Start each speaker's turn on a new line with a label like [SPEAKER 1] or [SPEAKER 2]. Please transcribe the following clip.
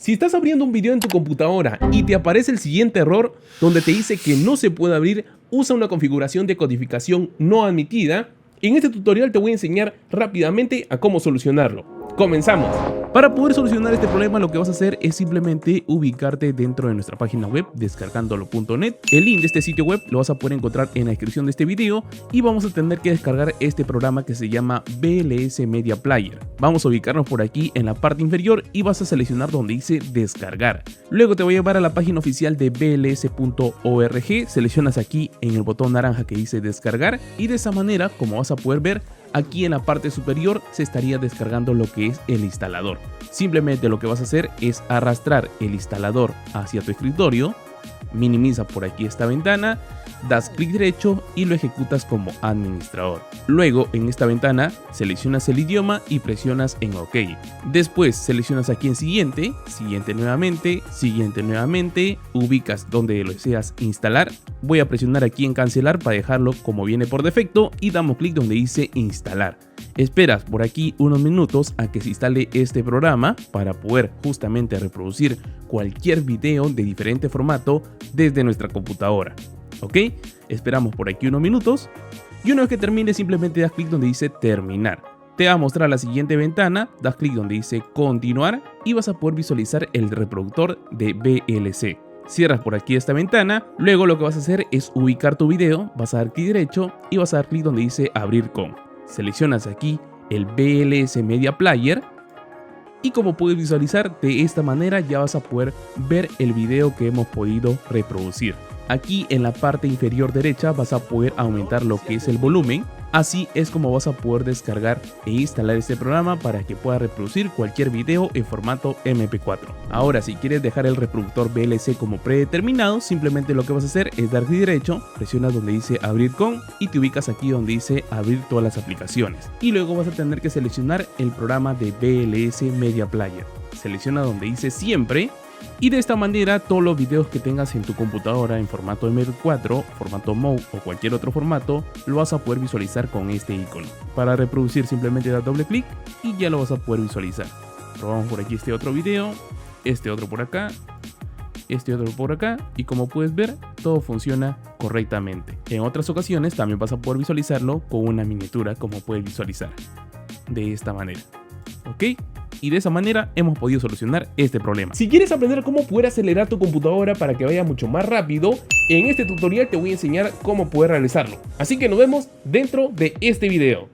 [SPEAKER 1] Si estás abriendo un video en tu computadora y te aparece el siguiente error donde te dice que no se puede abrir, usa una configuración de codificación no admitida. En este tutorial te voy a enseñar rápidamente a cómo solucionarlo. ¡Comenzamos! Para poder solucionar este problema, lo que vas a hacer es simplemente ubicarte dentro de nuestra página web descargandolo.net. El link de este sitio web lo vas a poder encontrar en la descripción de este video y vamos a tener que descargar este programa que se llama VLS Media Player. Vamos a ubicarnos por aquí en la parte inferior y vas a seleccionar donde dice descargar. Luego te voy a llevar a la página oficial de vls.org, seleccionas aquí en el botón naranja que dice descargar y de esa manera, como vas a poder ver, aquí en la parte superior se estaría descargando lo que es el instalador. Simplemente lo que vas a hacer es arrastrar el instalador hacia tu escritorio, minimiza por aquí esta ventana, das clic derecho y lo ejecutas como administrador. Luego en esta ventana seleccionas el idioma y presionas en OK. Después seleccionas aquí en siguiente, siguiente nuevamente, ubicas donde lo deseas instalar. Voy a presionar aquí en cancelar para dejarlo como viene por defecto y damos clic donde dice instalar. Esperas por aquí unos minutos a que se instale este programa para poder justamente reproducir cualquier video de diferente formato desde nuestra computadora. ¿Ok? Esperamos por aquí unos minutos y una vez que termine simplemente das clic donde dice terminar. Te va a mostrar la siguiente ventana, das clic donde dice continuar y vas a poder visualizar el reproductor de VLC. Cierras por aquí esta ventana, luego lo que vas a hacer es ubicar tu video, vas a dar clic derecho y vas a dar clic donde dice abrir con. Seleccionas aquí el VLS Media Player y como puedes visualizar de esta manera ya vas a poder ver el video que hemos podido reproducir. Aquí en la parte inferior derecha vas a poder aumentar lo que es el volumen. Así es como vas a poder descargar e instalar este programa para que pueda reproducir cualquier video en formato MP4. Ahora, si quieres dejar el reproductor VLC como predeterminado, simplemente lo que vas a hacer es dar clic derecho, presionas donde dice abrir con y te ubicas aquí donde dice abrir todas las aplicaciones. Y luego vas a tener que seleccionar el programa de VLS Media Player. Selecciona donde dice siempre. Y de esta manera todos los videos que tengas en tu computadora en formato MP4, formato MOV o cualquier otro formato, lo vas a poder visualizar con este icono. Para reproducir simplemente da doble clic y ya lo vas a poder visualizar. Probamos por aquí este otro video, este otro por acá, este otro por acá y como puedes ver todo funciona correctamente. En otras ocasiones también vas a poder visualizarlo con una miniatura como puedes visualizar de esta manera. ¿Ok? Y de esa manera hemos podido solucionar este problema. Si quieres aprender cómo poder acelerar tu computadora para que vaya mucho más rápido, en este tutorial te voy a enseñar cómo poder realizarlo. Así que nos vemos dentro de este video.